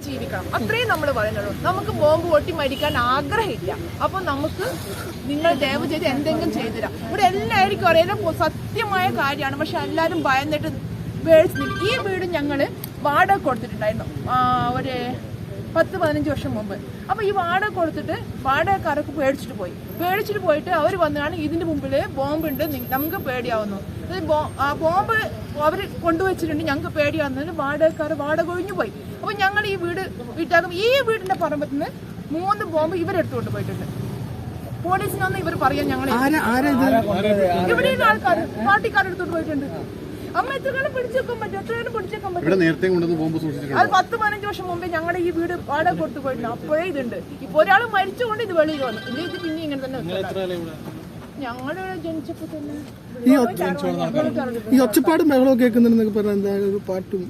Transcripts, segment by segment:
ജീവിക്കണം, അത്രയും നമ്മൾ പറയുന്നുള്ളൂ. നമുക്ക് ബോംബ് പൊട്ടി മരിക്കാൻ ആഗ്രഹമില്ല. അപ്പൊ നമുക്ക് നിങ്ങൾ ദയവ് ചെയ്ത് എന്തെങ്കിലും ചെയ്തുതരാം. ഇവിടെ എല്ലാവർക്കും അറിയാം സത്യമായ കാര്യമാണ്. പക്ഷെ എല്ലാവരും ഭയന്നിട്ട് ഈ വീട് ഞങ്ങള് വാടക കൊടുത്തിട്ടുണ്ടായിരുന്നു ഒരു 10-15 വർഷം മുമ്പ്. അപ്പൊ ഈ വാടക കൊടുത്തിട്ട് വാടകക്കാരൊക്കെ പേടിച്ചിട്ട് പോയിട്ട് അവർ വന്നാണ് ഇതിന്റെ മുമ്പില് ബോംബുണ്ട്, നമുക്ക് പേടിയാവുന്നു. ബോംബ് അവർ കൊണ്ടുവച്ചിട്ടുണ്ട്, ഞങ്ങൾക്ക് പേടിയാവുന്നത്. വാടക ഒഴിഞ്ഞു പോയി. അപ്പൊ ഞങ്ങൾ ഈ വീട്ടാകും ഈ വീടിന്റെ പറമ്പത്ത് നിന്ന് 3 ബോംബ് ഇവരെടുത്തുകൊണ്ട് പോയിട്ടുണ്ട്. പോലീസിനൊന്നും ഇവർ പറയാൻ ഞങ്ങൾ ഇവിടെ ആൾക്കാർ പാർട്ടിക്കാരെടുത്തോണ്ട് പോയിട്ടുണ്ട്. അമ്മ എത്ര കാലം പിടിച്ചേക്കാൻ പറ്റും? അത് 10-15 വർഷം മുമ്പേ ഞങ്ങളുടെ ഈ വീട് വാടക കൊടുത്തു പോയിട്ടുണ്ട്. അപ്പോഴേ ഇതുണ്ട്. ഇപ്പൊ ഒരാൾ മരിച്ചുകൊണ്ട് ഇത് വെളിയിൽ വന്നു. ഇല്ല, ഇത് പിന്നെ ഇങ്ങനെ തന്നെ ഞങ്ങള് ജനിച്ചപ്പോ തന്നെ ഈ ഒച്ചപ്പാടും ബഹളവും കേൾക്കുന്നുണ്ടെന്നൊക്കെ പറഞ്ഞ പാട്ടും.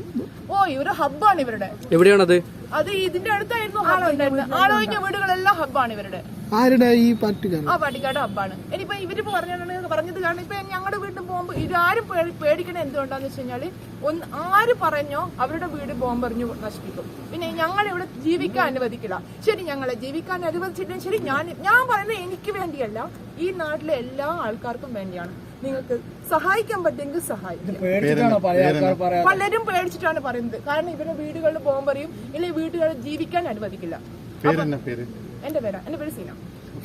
ഓ, ഇവര് ഹബ്ബാണ് ഇവരുടെ. എവിടെയാണത്? അത് ഇതിന്റെ അടുത്തായിരുന്നു ആളൊഴിഞ്ഞ വീടുകളെല്ലാം ഹബ്ബാണ് ഇവരുടെ. ആരുടെ? ഈ പാർട്ടിക്കാരൻ. ആ പാർട്ടിക്കാരുടെ ഹബ്ബാണ്. ഇനിയിപ്പോ ഇവരിപ്പോ പറഞ്ഞത് കാരണം ഇപ്പൊ ഞങ്ങളുടെ വീട്ടിൽ പോകുമ്പോ ഇതാരും പേടിക്കണ എന്തുകൊണ്ടാന്ന് വെച്ച് കഴിഞ്ഞാല് ആര് പറഞ്ഞോ അവരുടെ വീട് ബോംബെറിഞ്ഞു നശിപ്പിക്കും. പിന്നെ ഞങ്ങൾ ഇവിടെ ജീവിക്കാൻ അനുവദിക്കില്ല. ശരി, ഞങ്ങളെ ജീവിക്കാൻ അനുവദിച്ചിട്ടും ശരി, ഞാൻ പറയുന്നത് എനിക്ക് വേണ്ടിയല്ല, ഈ നാട്ടിലെ എല്ലാ ആൾക്കാർക്കും വേണ്ടിയാണ്. നിങ്ങൾക്ക് സഹായിക്കാൻ പറ്റുമെങ്കിൽ സഹായിക്കും. പലരും പേടിച്ചിട്ടാണ് പറയുന്നത്. കാരണം ഇവരുടെ വീടുകളിൽ ബോംബെറിയും, ഇല്ലെങ്കിൽ വീടുകളിൽ ജീവിക്കാൻ അനുവദിക്കില്ല. എന്റെ പേര് സീന.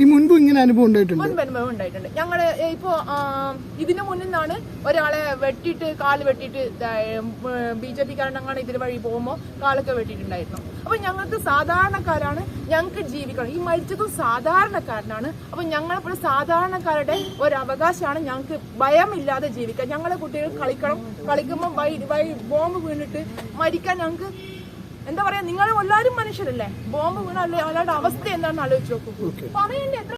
ഈ മുൻപ് ഇങ്ങനെ അനുഭവം ഉണ്ടായിട്ടുണ്ട്? മുൻപ് അനുഭവം ഉണ്ടായിട്ടുണ്ട്. ഞങ്ങള് ഇപ്പോ ഇതിനു മുന്നിൽ നിന്നാണ് ഒരാളെ കാല് വെട്ടിയിട്ട് BJP കാരണങ്ങളാണ് ഇതിന് വഴി പോകുമ്പോ കാലൊക്കെ വെട്ടിയിട്ടുണ്ടായിരുന്നു. അപ്പൊ ഞങ്ങൾക്ക് സാധാരണക്കാരാണ്, ഞങ്ങൾക്ക് ജീവിക്കണം. ഈ മരിച്ചതും സാധാരണക്കാരനാണ്. അപ്പൊ ഞങ്ങളിപ്പോൾ സാധാരണക്കാരുടെ ഒരു അവകാശമാണ് ഞങ്ങൾക്ക് ഭയമില്ലാതെ ജീവിക്കാൻ. ഞങ്ങളെ കുട്ടികൾ കളിക്കുമ്പോൾ ബോംബ് വീണിട്ട് മരിക്കാൻ ഞങ്ങൾക്ക് എന്താ പറയാ, നിങ്ങൾ എല്ലാവരും മനുഷ്യരല്ലേ? ബോംബ് വീണല്ലേ, അയാളുടെ അവസ്ഥ എന്താണെന്ന് ആലോചിച്ച് നോക്കൂ. പറയണ്ടേ?